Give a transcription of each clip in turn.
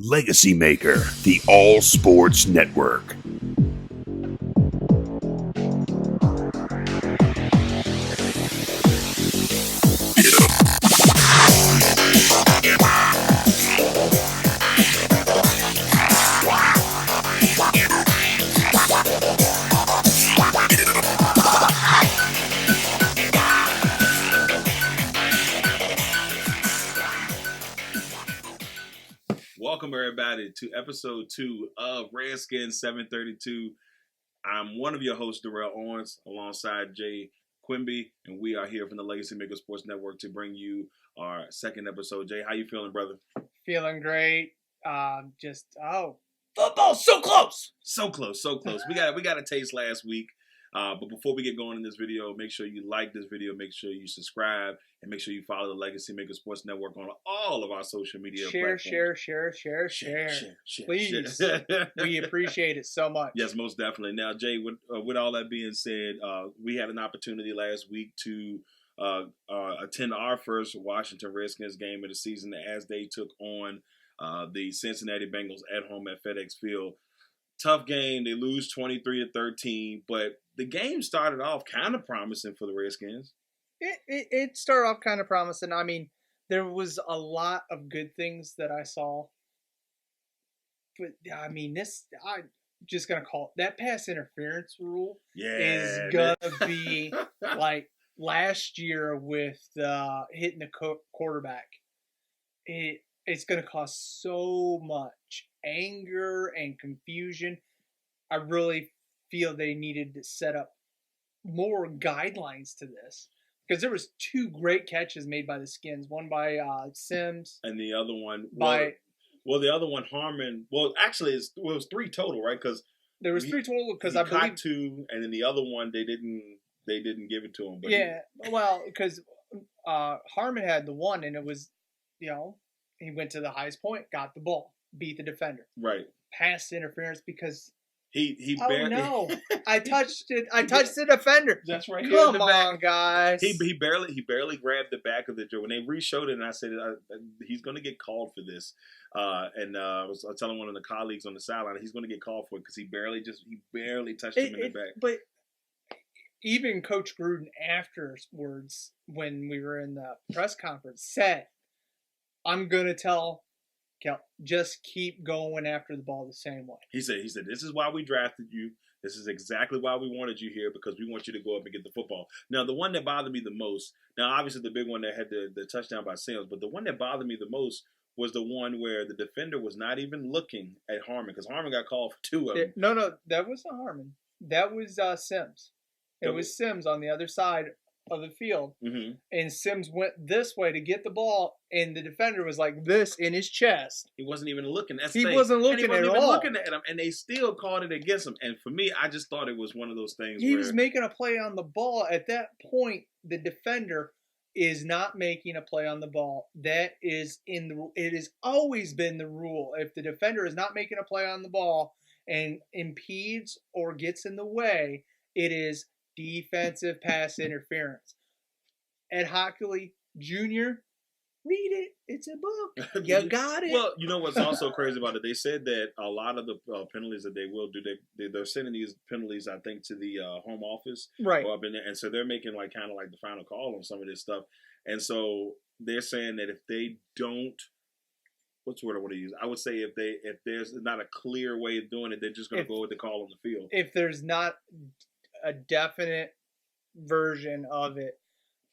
LegacyMaker, the All Sports Network. Welcome, everybody, to episode 2 of Redskins 732. I'm one of your hosts, Darrell Owens, alongside Jay Quimby, and we are here from the LegacyMaker Sports Network to bring you our second episode. Jay, how you feeling, brother? Feeling great. Football's so close. So close. We got a taste last week. But before we get going in this video, make sure you like this video, make sure you subscribe, and make sure you follow the LegacyMaker Sports Network on all of our social media platforms. Share. Please. We appreciate it so much. Yes, most definitely. Now, Jay, with all that being said, we had an opportunity last week to attend our first Washington Redskins game of the season as they took on the Cincinnati Bengals at home at FedEx Field. Tough game. They lose 23-13, but the game started off kind of promising for the Redskins. It started off kind of promising. I mean, there was a lot of good things that I saw. But, I mean, I'm just going to call it, that pass interference rule is going to be like last year with hitting the quarterback. It's going to cause so much anger and confusion. I really feel they needed to set up more guidelines to this because there was 2 great catches made by the Skins. One by Sims, and the other one the other one Harmon. Well, actually, it was 3 total, right? Because there was 3 total because I believe 2, and then the other one they didn't give it to him. But well, because Harmon had the one, and it was he went to the highest point, got the ball, beat the defender. Right. Pass interference because he barely. Oh no! I touched it. I touched the defender. That's right. Come on, guys. He barely grabbed the back of the jersey. When they re-showed it, and I said he's going to get called for this. And I was telling one of the colleagues on the sideline he's going to get called for it because he barely touched him in the back. But even Coach Gruden afterwards, when we were in the press conference, said, I'm going to tell Kel, just keep going after the ball the same way. He said, this is why we drafted you. This is exactly why we wanted you here, because we want you to go up and get the football. Now, the one that bothered me the most, now obviously the big one that had the touchdown by Samuels, but the one that bothered me the most was the one where the defender was not even looking at Harmon, because Harmon got called for 2 of them. No, that wasn't Harmon. That was Sims. It was Sims on the other side of the field, and Sims went this way to get the ball, and the defender was like this in his chest. He wasn't even looking. He wasn't looking at all. Looking at him, and they still called it against him. And for me, I just thought it was one of those things. He was making a play on the ball. At that point, the defender is not making a play on the ball. That is it has always been the rule. If the defender is not making a play on the ball and impedes or gets in the way, it is defensive pass interference. Ed Hockley Jr., read it. It's a book. You got it. Well, you know what's also crazy about it? They said that a lot of the penalties that they will do, they're sending these penalties, I think, to the home office. Right. And so they're making kind of the final call on some of this stuff. And so they're saying that if they don't, what's the word I want to use? I would say if there's not a clear way of doing it, they're just going to go with the call on the field. If there's not a definite version of it.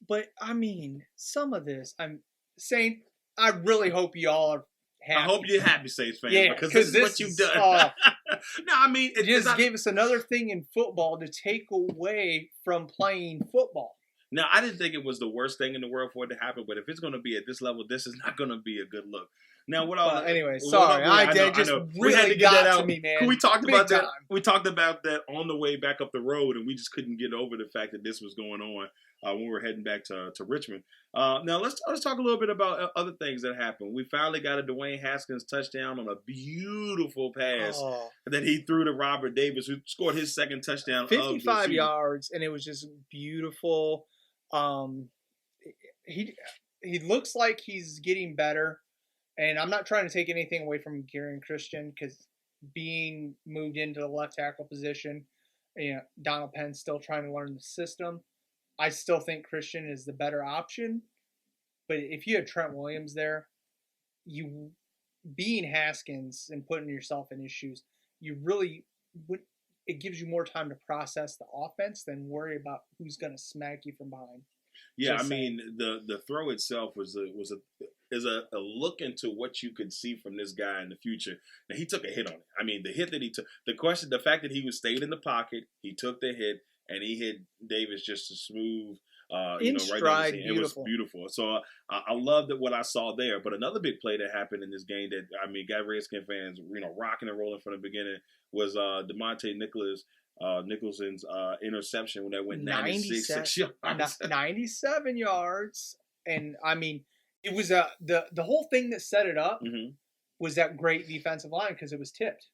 But, I mean, some of this, I'm saying, I really hope you all are happy. I hope you're happy, Saints fans, because this is what you've done. No, I mean, it just gave us another thing in football to take away from playing football. Now, I didn't think it was the worst thing in the world for it to happen, but if it's going to be at this level, this is not going to be a good look. Now, anyway, sorry, I know. We had to get that out. To me, man. We talked about that. We talked about that on the way back up the road, and we just couldn't get over the fact that this was going on when we were heading back to Richmond. Now, let's talk a little bit about other things that happened. We finally got a Dwayne Haskins touchdown on a beautiful pass that he threw to Robert Davis, who scored his second touchdown. 55 yards, and it was just beautiful. He looks like he's getting better. And I'm not trying to take anything away from Gary and Christian because being moved into the left tackle position, Donald Penn's still trying to learn the system. I still think Christian is the better option. But if you had Trent Williams there, you being Haskins and putting yourself in his shoes, you really would. It gives you more time to process the offense than worry about who's going to smack you from behind. Yeah, I mean the throw itself is a look into what you could see from this guy in the future. Now he took a hit on it. I mean the hit that he took, the fact that he was stayed in the pocket, he took the hit and he hit Davis just a smooth. In stride, it was beautiful. So I love that what I saw there. But another big play that happened in this game that got Redskins fans rocking and rolling from the beginning was DeMonte Nicholson's interception when that went 96 yards. 97 yards, and I mean it was the whole thing that set it up was that great defensive line because it was tipped.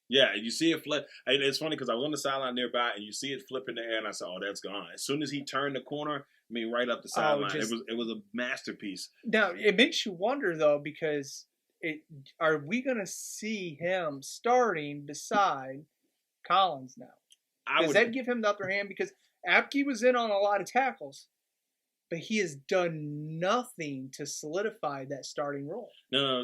Yeah, you see it flip. And it's funny because I was on the sideline nearby, and you see it flip in the air, and I said, "Oh, that's gone." As soon as he turned the corner, right up the sideline, it was a masterpiece. Now it makes you wonder though, because are we going to see him starting beside Collins now? Does that give him the upper hand? Because Apke was in on a lot of tackles, but he has done nothing to solidify that starting role. No,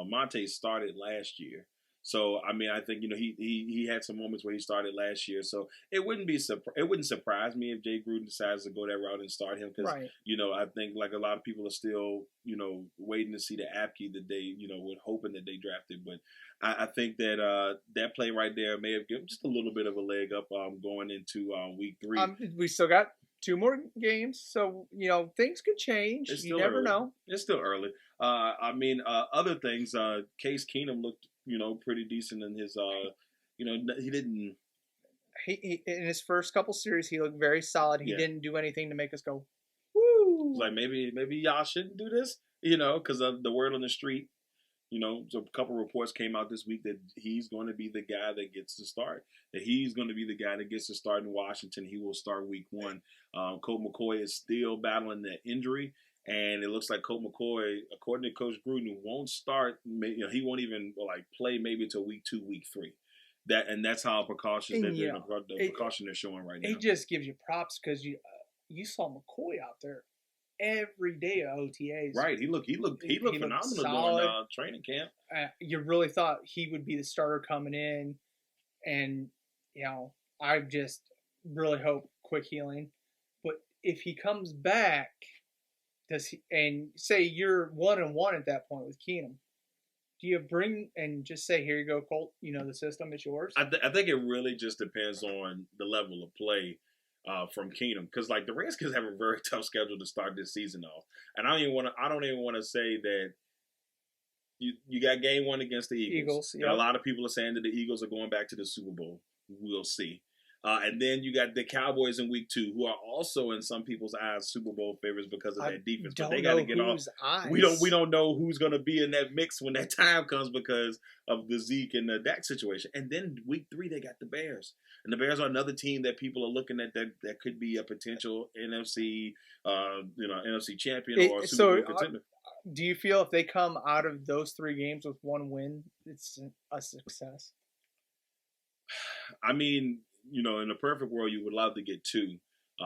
Monte started last year. So I think he had some moments where he started last year. So it wouldn't surprise me if Jay Gruden decides to go that route and start him because I think like a lot of people are still waiting to see the Apke that they were hoping that they drafted. But I think that that play right there may have given just a little bit of a leg up going into week 3. We still got 2 more games, so things could change. You never know. It's still early. Other things. Case Keenum looked pretty decent in his. He didn't. He in his first couple series, he looked very solid. He didn't do anything to make us go, woo. Like maybe y'all shouldn't do this, because of the word on the street. So a couple reports came out this week that he's going to be the guy that gets to start. That he's going to be the guy that gets to start in Washington. He will start week 1. Colt McCoy is still battling that injury. And it looks like Colt McCoy, according to Coach Gruden, won't start. He won't even play maybe until week 2, week 3. That's how precautions the precaution they're showing right now. It just gives you props because you saw McCoy out there every day at OTAs. Right, he looked phenomenal during training camp. You really thought he would be the starter coming in, and I just really hope quick healing. But if he comes back. And say you're 1-1 at that point with Keenum, do you bring and just say, here you go, Colt, the system is yours? I think it really just depends on the level of play from Keenum, because the Redskins have a very tough schedule to start this season off, and I don't even want to say that you got game 1 against the Eagles. Yep. A lot of people are saying that the Eagles are going back to the Super Bowl. We'll see. And then you got the Cowboys in week 2, who are also in some people's eyes Super Bowl favorites because of their defense. But they got to get off. We don't know who's going to be in that mix when that time comes because of the Zeke and the Dak situation. And then week 3 they got the Bears, and the Bears are another team that people are looking at that could be a potential NFC champion or Super Bowl contender. Do you feel if they come out of those 3 games with 1 win, it's a success? In a perfect world, you would love to get 2,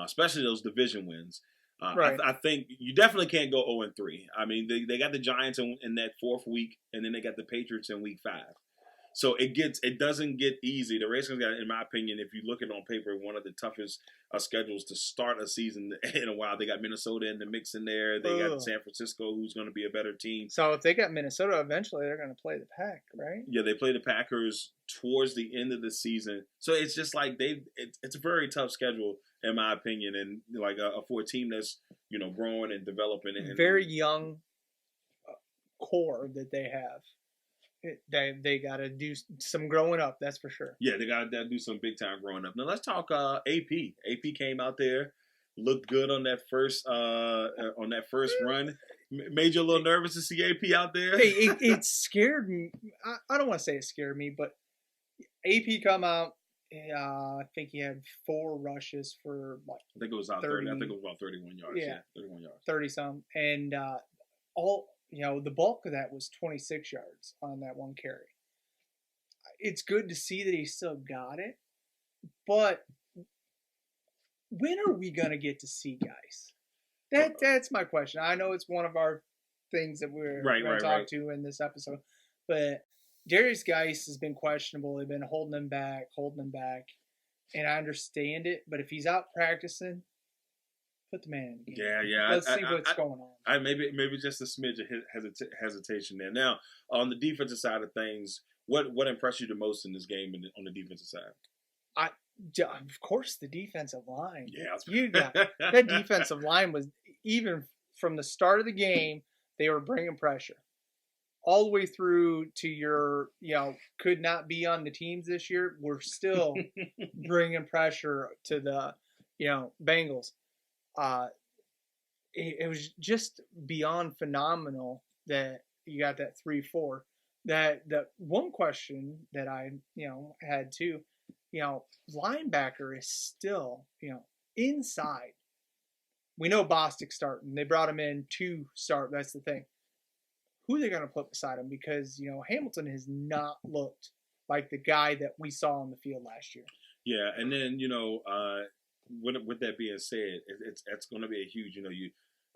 especially those division wins. Right. I think you definitely can't go 0-3. They got the Giants in that 4th week, and then they got the Patriots in week 5. So it doesn't get easy. The Redskins got, in my opinion, if you look at it on paper, one of the toughest schedules to start a season in a while. They got Minnesota in the mix in there. They got San Francisco, who's going to be a better team. So if they got Minnesota, eventually they're going to play the Pack, right? Yeah, they play the Packers towards the end of the season. So it's just like it's a very tough schedule, in my opinion, and for a team that's growing and developing. And very young core that they have. They got to do some growing up, that's for sure. Yeah, they got to do some big time growing up. Now let's talk AP. AP came out there, looked good on that first run. Made you a little nervous to see AP out there. Hey, it scared me. I don't want to say it scared me, but AP come out. I think he had 4 rushes for I think it was about 30. I think it was about 31 yards. Yeah, 31 yards. 30 some, and the bulk of that was 26 yards on that one carry. It's good to see that he still got it, but when are we gonna get to see Guice? That's my question. I know it's one of our things that we're going to talk to in this episode, but Derrius Guice has been questionable. They've been holding him back, and I understand it. But if he's out practicing, put the man in the game. Yeah. Let's see what's going on. Maybe just a smidge of hesitation there. Now, on the defensive side of things, what impressed you the most in this game on the defensive side? Of course, the defensive line. Yeah, that defensive line was, even from the start of the game, they were bringing pressure all the way through to your, could not be on the teams this year. We're still bringing pressure to the, Bengals. It was just beyond phenomenal that you got that 3-4. That one question that I, had too, linebacker is still, inside. We know Bostic's starting. They brought him in to start. That's the thing. Who are they going to put beside him? Because, Hamilton has not looked like the guy that we saw on the field last year. Yeah, and then, with that being said, it's going to be a huge,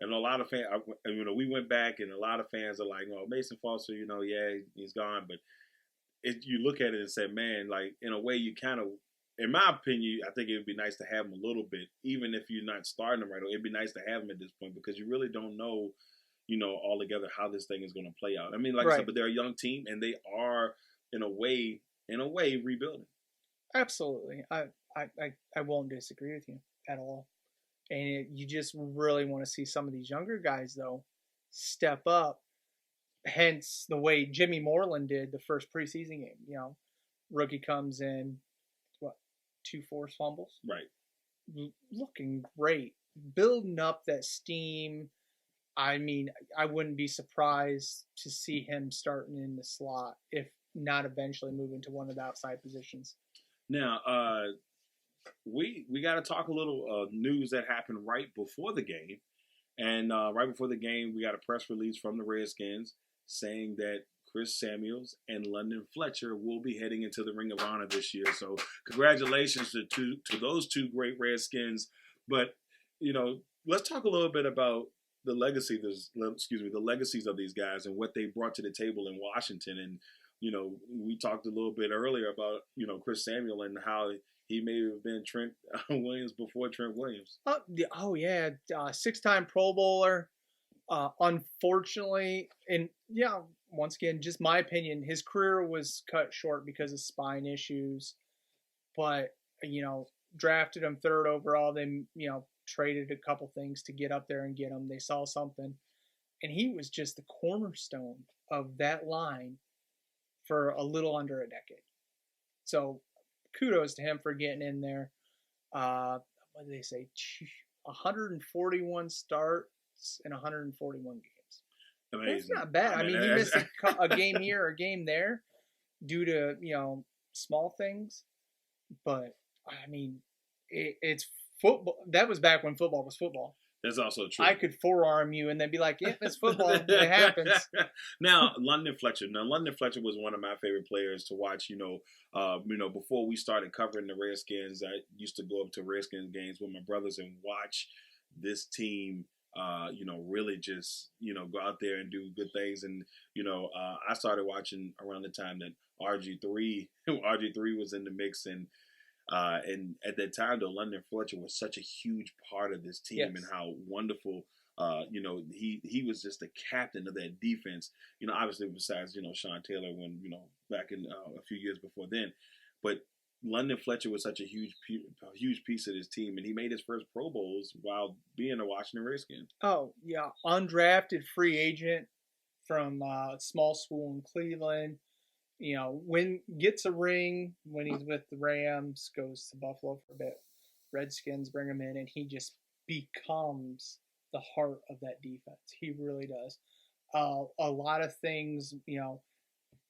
and a lot of fans, we went back and a lot of fans are like, Mason Foster, he's gone. But you look at it and say, man, like, in a way you kind of, in my opinion, I think it would be nice to have him a little bit, even if you're not starting him right away. It'd be nice to have him at this point because you really don't know, all together how this thing is going to play out. I mean, like I said, but they're a young team and they are, in a way, rebuilding. Absolutely. I won't disagree with you at all. And you just really want to see some of these younger guys, though, step up. Hence the way Jimmy Moreland did the first preseason game. Rookie comes in, 2 forced fumbles? Right. Looking great. Building up that steam. I mean, I wouldn't be surprised to see him starting in the slot, if not eventually moving to one of the outside positions. Now, we got to talk a little news that happened right before the game. And right before the game, we got a press release from the Redskins saying that Samuels and London Fletcher will be heading into the Ring of Honor this year. So congratulations to those two great Redskins. But, let's talk a little bit about the legacies of these guys and what they brought to the table in Washington. And, we talked a little bit earlier about, Chris Samuel and how he may have been Trent Williams before Trent Williams. Oh yeah. 6-time Pro Bowler. Unfortunately, and once again, just my opinion, his career was cut short because of spine issues. But, drafted him 3rd overall. They, traded a couple things to get up there and get him. They saw something. And he was just the cornerstone of that line for a little under a decade. So kudos to him for getting in there. What did they say? 141 starts in 141 games. Amazing. That's not bad. I mean, he missed a game here or a game there due to, small things. But, I mean, it's football. That was back when football was football. That's also true. I could forearm you and then be like, it's football. It happens. Now, London Fletcher. London Fletcher was one of my favorite players to watch, before we started covering the Redskins. I used to go up to Redskins games with my brothers and watch this team, really just, go out there and do good things. And, I started watching around the time that RG3 was in the mix. And at that time, though, London Fletcher was such a huge part of this team. Yes. And how wonderful, he was just the captain of that defense. Obviously besides, Sean Taylor when, back in a few years before then. But London Fletcher was such a huge piece of this team, and he made his first Pro Bowls while being a Washington Redskin. Oh, yeah. Undrafted free agent from a small school in Cleveland. Gets a ring when he's with the Rams, goes to Buffalo for a bit. Redskins bring him in, and he just becomes the heart of that defense. He really does. A lot of things,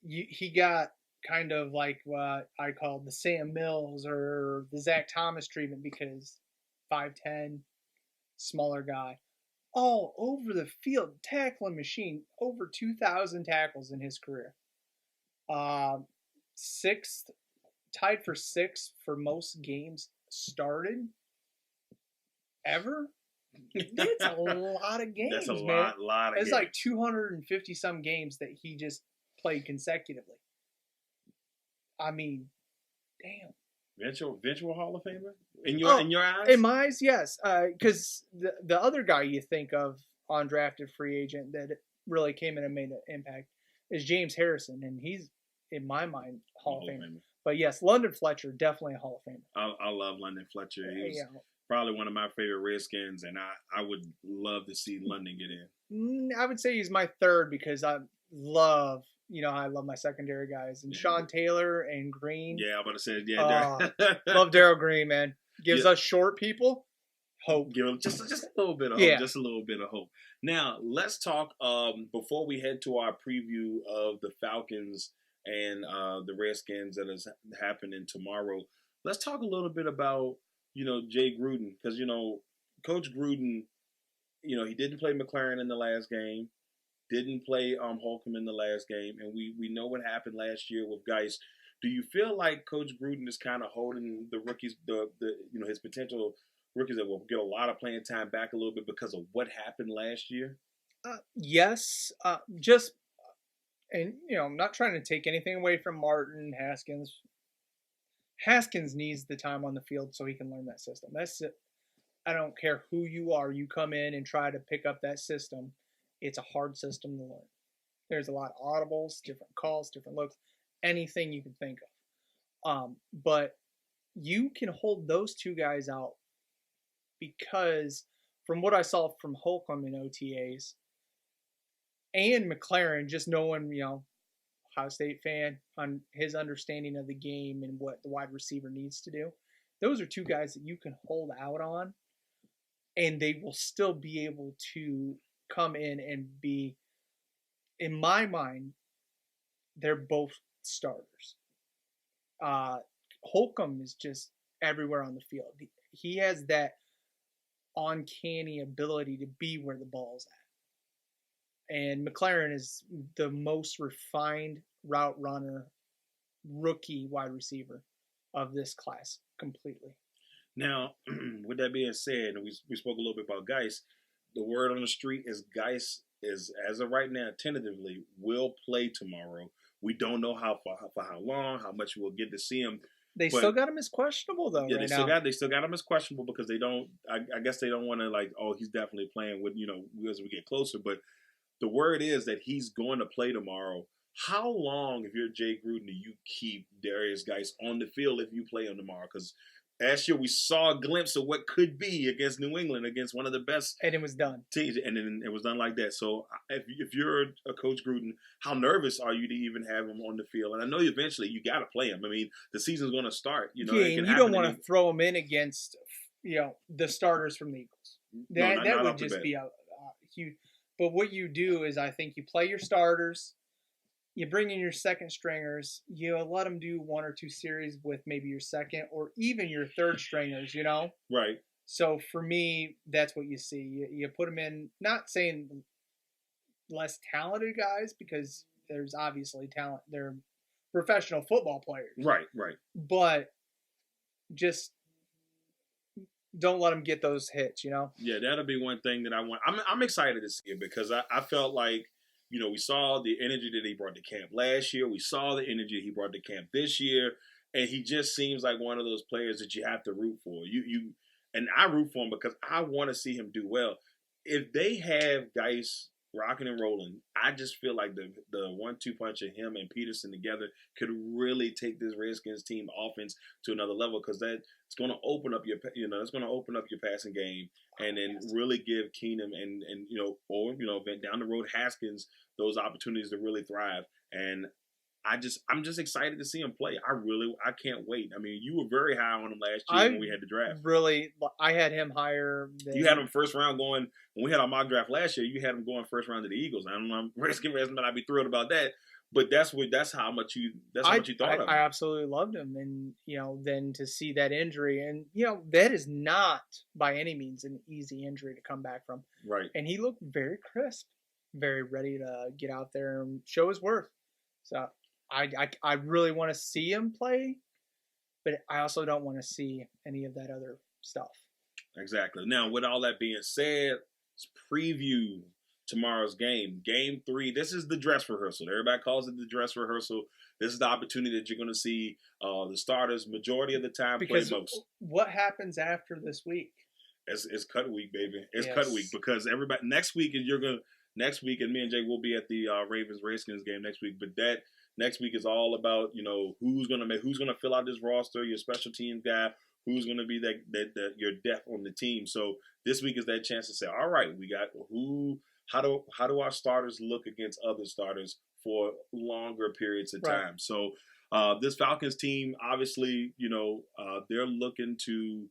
he got kind of like what I call the Sam Mills or the Zach Thomas treatment because 5'10", smaller guy. all over the field, tackling machine, over 2,000 tackles in his career. Sixth, tied for sixth for most games started ever. That's a lot of games, That's a man. lot of It's games. like 250 some games that he just played consecutively. I mean, damn. Eventual Hall of Famer in your eyes? In my eyes, yes. Because the other guy you think of, undrafted free agent that really came in and made an impact is James Harrison, and he's in my mind Hall of Famer. But yes, London Fletcher, definitely a Hall of Famer. I love London Fletcher. He was probably one of my favorite Redskins, and I would love to see London get in. I would say he's my third because I love my secondary guys. And Sean Taylor and Green. Yeah, I'm about to say, love Darrell Green, man. Gives us short people hope. Give him just a little bit of hope. Just a little bit of hope. Now, let's talk, before we head to our preview of the Falcons and the Redskins that is happening tomorrow, let's talk a little bit about, Jay Gruden. Because, Coach Gruden, he didn't play McLaren in the last game. Didn't play Holcomb in the last game, and we know what happened last year with Guice. Do you feel like Coach Gruden is kind of holding the rookies, his potential rookies that will get a lot of playing time back a little bit because of what happened last year? Yes, I'm not trying to take anything away from Martin Haskins. Haskins needs the time on the field so he can learn that system. That's it. I don't care who you are. You come in and try to pick up that system. It's a hard system to learn. There's a lot of audibles, different calls, different looks, anything you can think of. But you can hold those two guys out because from what I saw from Holcomb in OTAs and McLaren, just knowing, Ohio State fan, on his understanding of the game and what the wide receiver needs to do, those are two guys that you can hold out on and they will still be able to come in and be, in my mind, they're both starters. Holcomb is just everywhere on the field. He has that uncanny ability to be where the ball's at. And McLaren is the most refined route runner, rookie wide receiver of this class completely. Now, with that being said, and we spoke a little bit about Guice, the word on the street is Guice is, as of right now, tentatively will play tomorrow. We don't know for how long, how much we'll get to see him. They still got him as questionable though. Yeah, they still got him as questionable because they don't. I guess they don't want to he's definitely playing with as we get closer. But the word is that he's going to play tomorrow. How long, if you're Jay Gruden, do you keep Derrius Guice on the field if you play him tomorrow? Because last year we saw a glimpse of what could be against New England, against one of the best, and it was done. Teams, and then it was done like that. So if you're a Coach Gruden, how nervous are you to even have him on the field? And I know eventually you got to play him. I mean, the season's going to start. And you don't want to throw him in against the starters from the Eagles. That would just be a huge. But what you do is, I think you play your starters. You bring in your second stringers, you let them do one or two series with maybe your second or even your third stringers, Right. So for me, that's what you see. You put them in, not saying less talented guys, because there's obviously talent. They're professional football players. Right. But just don't let them get those hits, Yeah, that'll be one thing that I want. I'm excited to see it because I felt like, we saw the energy that he brought to camp last year. We saw the energy he brought to camp this year. And he just seems like one of those players that you have to root for. And I root for him because I want to see him do well. If they have Guice rocking and rolling, I just feel like the 1-2 punch of him and Peterson together could really take this Redskins team offense to another level, because it's going to open up your passing game, and then really give Keenum and down the road Haskins those opportunities to really thrive. And I'm just excited to see him play. I can't wait. I mean, you were very high on him last year when we had the draft. Really, I had him higher. You had him first round going. When we had our mock draft last year, you had him going first round to the Eagles. I don't know, Redskins might not be thrilled about that, But that's how much you thought of him. I absolutely loved him, and then to see that injury, and that is not by any means an easy injury to come back from. Right. And he looked very crisp, very ready to get out there and show his worth. So I really want to see him play, but I also don't want to see any of that other stuff. Exactly. Now, with all that being said, let's preview tomorrow's game. Game 3. This is the dress rehearsal. Everybody calls it the dress rehearsal. This is the opportunity that you're going to see the starters majority of the time play most. What happens after this week? It's cut week, baby. It's cut week because everybody next week, and me and Jay will be at the Ravens Redskins game next week. But that next week is all about who's gonna fill out this roster, your special team guy, who's gonna be that your depth on the team. So this week is that chance to say, all right, we got who. How do our starters look against other starters for longer periods of time? Right. So this Falcons team, obviously, they're looking to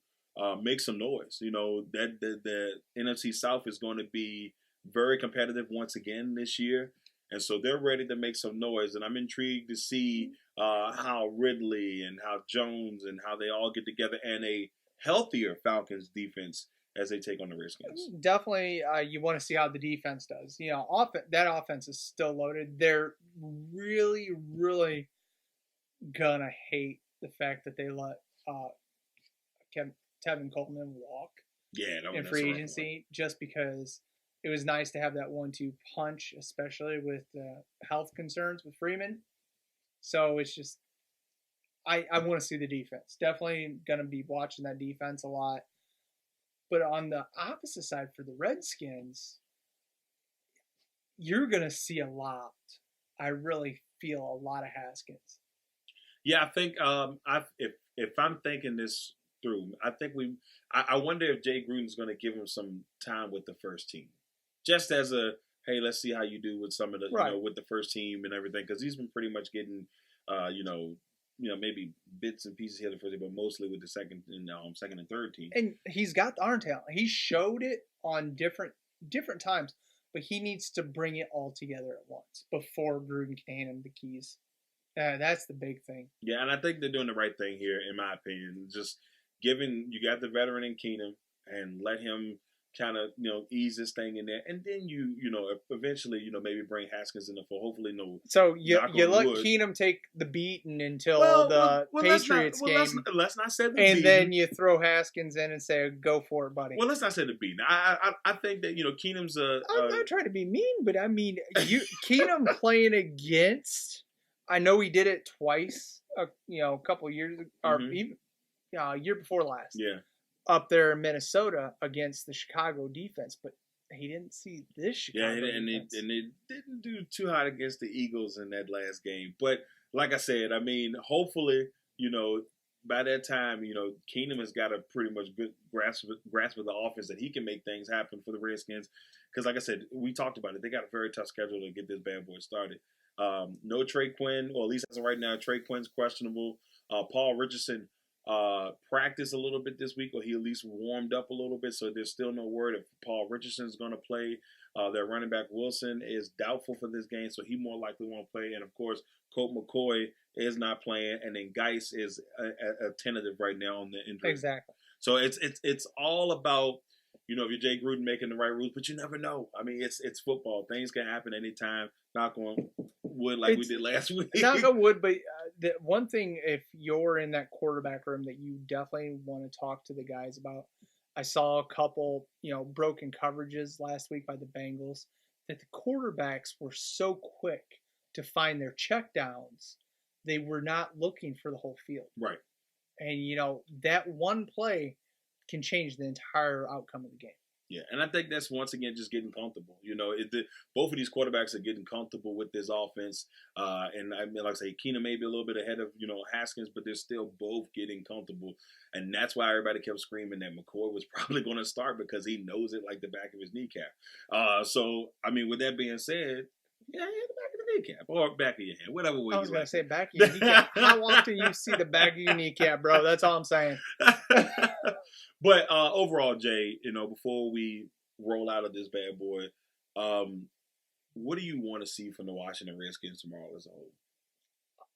make some noise. That the NFC South is going to be very competitive once again this year, and so they're ready to make some noise. And I'm intrigued to see how Ridley and how Jones and how they all get together, and a healthier Falcons defense as they take on the Redskins. Definitely, you want to see how the defense does. That offense is still loaded. They're really, really gonna hate the fact that they let Tevin Coleman walk in free agency, just because it was nice to have that 1-2 punch, especially with health concerns with Freeman. So it's just, I want to see the defense. Definitely gonna be watching that defense a lot. But on the opposite side for the Redskins, you're going to see a lot. I really feel a lot of Haskins. Yeah, I think if I'm thinking this through, I think I wonder if Jay Gruden's going to give him some time with the first team, just as a hey, let's see how you do with some of the with the first team and everything, because he's been pretty much getting maybe bits and pieces here the first team, but mostly with the second and third team. And he's got the arm talent. He showed it on different times, but he needs to bring it all together at once before Gruden can hand him the keys. That's the big thing. Yeah, and I think they're doing the right thing here, in my opinion. Just you got the veteran in Keenum, and let him kind of ease this thing in there, and then eventually maybe bring Haskins in the fold. Hopefully, no. So you let Keenum take the beating until the Patriots game. Let's not say the beating. And then you throw Haskins in and say, "Go for it, buddy." Well, let's not say the beating. I think that Keenum's I'm not trying to be mean, but I mean Keenum playing against. I know he did it twice. A couple years or even a year before last. Yeah. Up there in Minnesota against the Chicago defense, but he didn't see this Chicago defense. And they didn't do too hot against the Eagles in that last game. But like I said, I mean, hopefully, by that time, Keenum has got a pretty much good grasp of the offense that he can make things happen for the Redskins. Because like I said, we talked about it. They got a very tough schedule to get this bad boy started. No Trey Quinn, or at least as of right now, Trey Quinn's questionable. Paul Richardson practiced a little bit this week, or he at least warmed up a little bit, so there's still no word if Paul Richardson is going to play. Their running back Wilson is doubtful for this game, so he more likely won't play. And of course, Colt McCoy is not playing, and then Guice is a tentative right now on the injury. Exactly. So it's all about if you're Jay Gruden making the right rules, but you never know. I mean, it's football. Things can happen anytime. Knock on wood, like we did last week. Knock on wood, but the one thing, if you're in that quarterback room, that you definitely want to talk to the guys about. I saw a couple, broken coverages last week by the Bengals, that the quarterbacks were so quick to find their checkdowns, they were not looking for the whole field. Right. And, that one play can change the entire outcome of the game. Yeah, and I think that's once again just getting comfortable. Both of these quarterbacks are getting comfortable with this offense. And I mean, like I say, Keenum may be a little bit ahead of Haskins, but they're still both getting comfortable, and that's why everybody kept screaming that McCoy was probably going to start, because he knows it like the back of his kneecap. So I mean, with that being said, yeah, the back of the kneecap or back of your hand, whatever way. I was going to say back of your kneecap. How often you see the back of your kneecap, bro? That's all I'm saying. But overall, Jay, before we roll out of this bad boy, what do you want to see from the Washington Redskins tomorrow as a whole?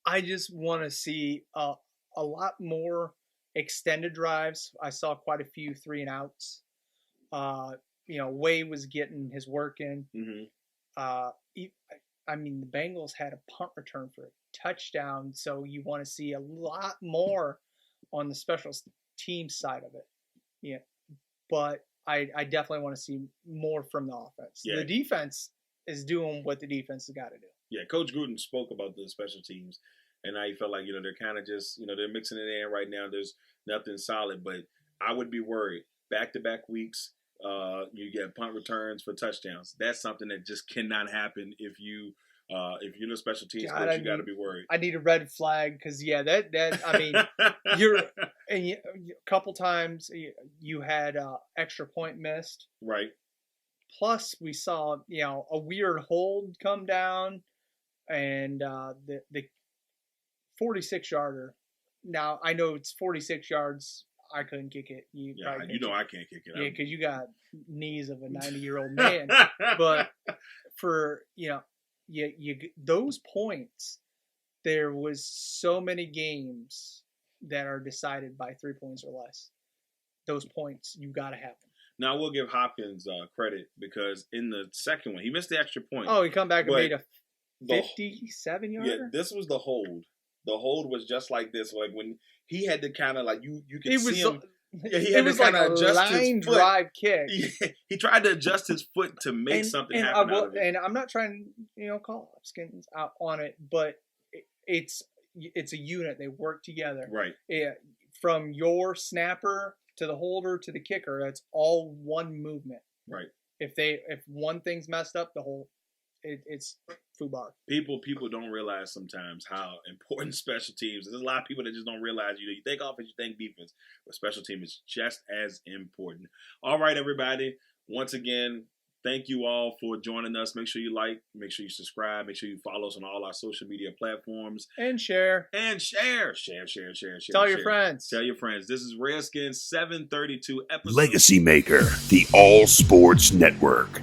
I just want to see a lot more extended drives. I saw quite a few 3-and-outs. Way was getting his work in. Mm-hmm. I mean, the Bengals had a punt return for a touchdown, so you want to see a lot more on the special team side of it. Yeah, but I definitely want to see more from the offense. Yeah. The defense is doing what the defense has got to do. Yeah, Coach Gruden spoke about the special teams, and I felt like, they're kind of just, they're mixing it in right now. There's nothing solid, but I would be worried. Back-to-back weeks, you get punt returns for touchdowns. That's something that just cannot happen if you're the special teams coach. You got to be worried. I need a red flag because a couple times you had extra point missed. Right. Plus, we saw a weird hold come down, and the 46-yarder. Now I know it's 46 yards. I couldn't kick it. I can't kick it. Yeah, because you got knees of a 90-year-old man. But for those points, there was so many games that are decided by 3 points or less. Those points, you got to have them. Now, we'll give Hopkins credit because in the second one, he missed the extra point. Oh, he come back and made a 57-yarder? Yeah, this was the hold. The hold was just like this. Like when he had to kind of you could see him. Yeah, he had to kind of adjust his foot. Drive kick. Yeah, he tried to adjust his foot to make something happen out of it. And I'm not trying to call Hopkins out on it, but it's a unit. They work together. Right. Yeah, from your snapper to the holder to the kicker, that's all one movement. Right. If one thing's messed up, the whole it's foobar. People don't realize sometimes how important special teams. There's a lot of people that just don't realize. You think offense, you think defense, but special team is just as important. All right, everybody. Once again, thank you all for joining us. Make sure you like, make sure you subscribe, make sure you follow us on all our social media platforms. And share. Share. Tell your friends. Tell your friends. This is Redskins 732 episode. Legacy Maker, the All Sports Network.